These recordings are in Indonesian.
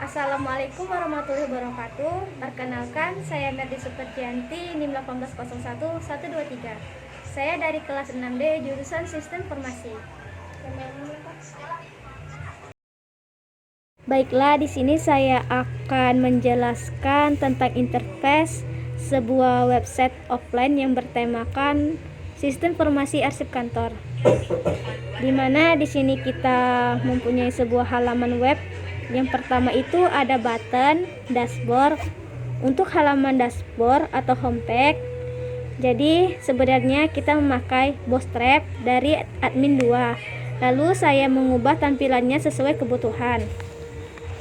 Assalamualaikum warahmatullahi wabarakatuh. Perkenalkan, saya Merdi Supertianti, NIM 1801123. Saya dari kelas 6D jurusan Sistem Informasi. Baiklah, di sini saya akan menjelaskan tentang interface sebuah website offline yang bertemakan Sistem Informasi Arsip Kantor. Dimana di sini kita mempunyai sebuah halaman web. Yang pertama itu ada button dashboard. Untuk halaman dashboard atau homepage, jadi sebenarnya kita memakai bootstrap dari admin 2. Lalu saya mengubah tampilannya sesuai kebutuhan.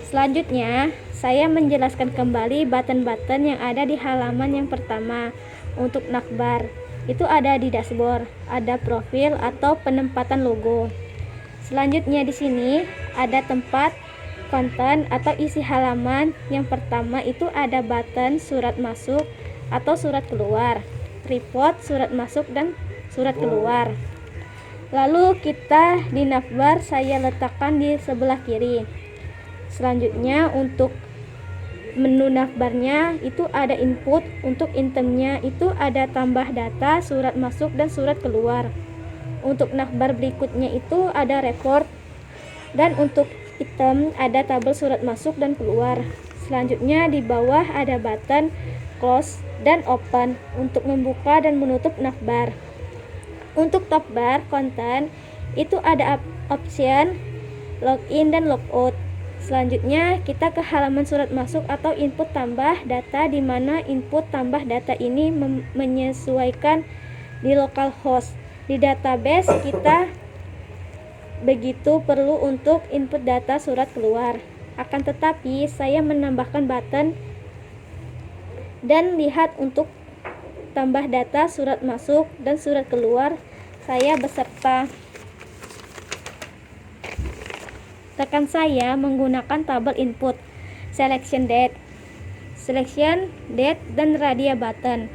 Selanjutnya, saya menjelaskan kembali button-button yang ada di halaman yang pertama. Untuk navbar, itu ada di dashboard, ada profil atau penempatan logo. Selanjutnya di sini ada tempat konten atau isi halaman. Yang pertama itu ada button surat masuk atau surat keluar, report, surat masuk dan surat keluar. Lalu kita di navbar saya letakkan di sebelah kiri. Selanjutnya untuk menu navbarnya itu ada input. Untuk itemnya itu ada tambah data, surat masuk dan surat keluar. Untuk navbar berikutnya itu ada report, dan untuk item ada tabel surat masuk dan keluar. Selanjutnya di bawah ada button close dan open untuk membuka dan menutup navbar. Untuk top bar konten itu ada option login dan logout. Selanjutnya kita ke halaman surat masuk atau input tambah data, di mana input tambah data ini menyesuaikan di localhost. Di database kita begitu perlu untuk input data surat keluar. Akan tetapi saya menambahkan button dan lihat untuk tambah data surat masuk dan surat keluar saya beserta rekan saya menggunakan tabel input selection date dan radia button.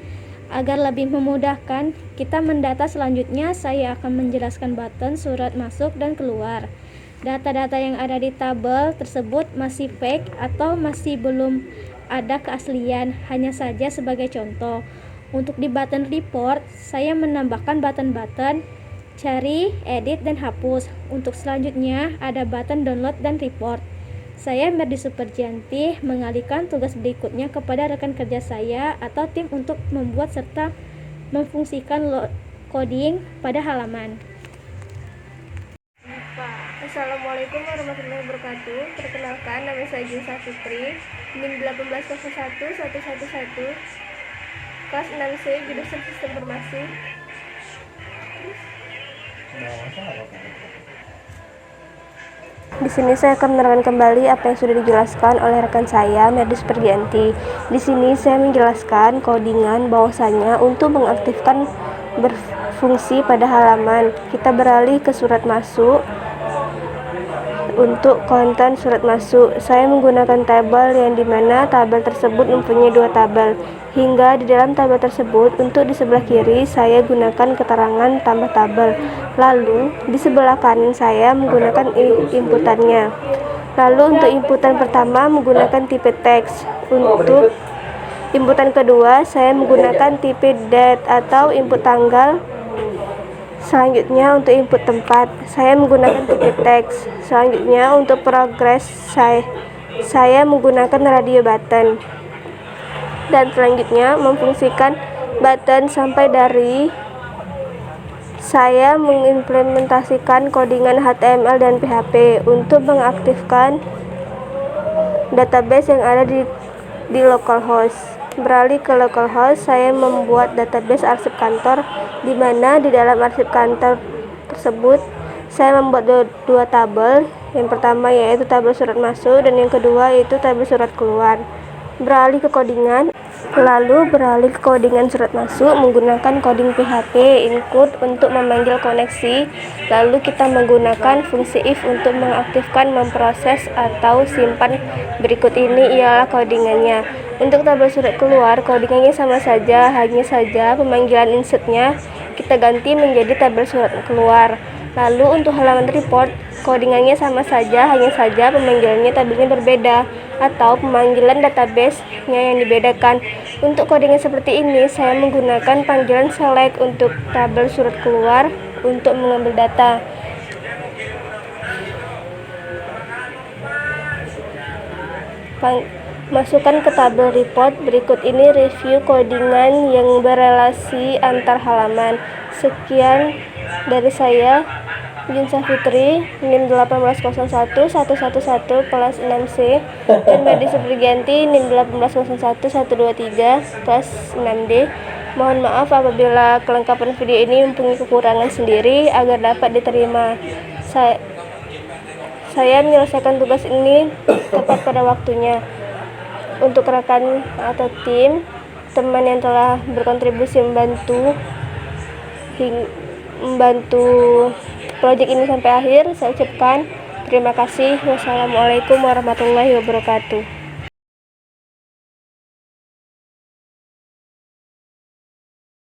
Agar lebih memudahkan kita mendata, selanjutnya saya akan menjelaskan button surat masuk dan keluar. Data-data yang ada di tabel tersebut masih fake atau masih belum ada keaslian, hanya saja sebagai contoh. Untuk di button report, saya menambahkan button-button cari, edit, dan hapus. Untuk selanjutnya ada button download dan report. Saya Merdi Supertianti mengalihkan tugas berikutnya kepada rekan kerja saya atau tim untuk membuat serta memfungsikan coding pada halaman. Assalamualaikum warahmatullahi wabarakatuh. Perkenalkan, nama saya Junsa Fitri, NIM 1801111, kelas 6C, jurusan Sistem Informasi. Di sini saya akan menerangkan kembali apa yang sudah dijelaskan oleh rekan saya, Merdi Supertianti. Di sini saya menjelaskan codingan bahwasanya untuk mengaktifkan berfungsi pada halaman, kita beralih ke surat masuk. Untuk konten surat masuk, saya menggunakan tabel yang dimana tabel tersebut mempunyai 2 tabel. Hingga di dalam tabel tersebut, untuk di sebelah kiri saya gunakan keterangan tambah tabel. Lalu di sebelah kanan saya menggunakan inputannya. Lalu untuk inputan pertama menggunakan tipe teks. Untuk inputan kedua saya menggunakan tipe date atau input tanggal. Selanjutnya untuk input tempat saya menggunakan tipe teks. Selanjutnya untuk progress saya menggunakan radio button. Dan selanjutnya memfungsikan button sampai dari saya mengimplementasikan codingan HTML dan PHP untuk mengaktifkan database yang ada di localhost. Beralih ke localhost, saya membuat database arsip kantor, di mana di dalam arsip kantor tersebut saya membuat 2 tabel. Yang pertama yaitu tabel surat masuk dan yang kedua yaitu tabel surat keluar. Beralih ke codingan, surat masuk menggunakan coding PHP include untuk memanggil koneksi. Lalu kita menggunakan fungsi if untuk mengaktifkan, memproses, atau simpan. Berikut ini ialah codingannya. Untuk tabel surat keluar, codingannya sama saja, hanya saja pemanggilan insertnya kita ganti menjadi tabel surat keluar. Lalu untuk halaman report, codingannya sama saja, hanya saja pemanggilannya tabelnya berbeda atau pemanggilan database-nya yang dibedakan. Untuk codingan seperti ini, saya menggunakan panggilan select untuk tabel surat keluar untuk mengambil data. Masukkan ke tabel report. Berikut ini review codingan yang berelasi antar halaman. Sekian dari saya, Yun Safitri, NIM 1801111 kelas 6C, dan Medi Supriyanti, NIM 1801123 kelas 6D. Mohon maaf apabila kelengkapan video ini mempunyai kekurangan sendiri agar dapat diterima. Saya menyelesaikan tugas ini tepat pada waktunya. Untuk rekan atau teman yang telah berkontribusi membantu proyek ini sampai akhir, saya ucapkan terima kasih. Wassalamualaikum warahmatullahi wabarakatuh.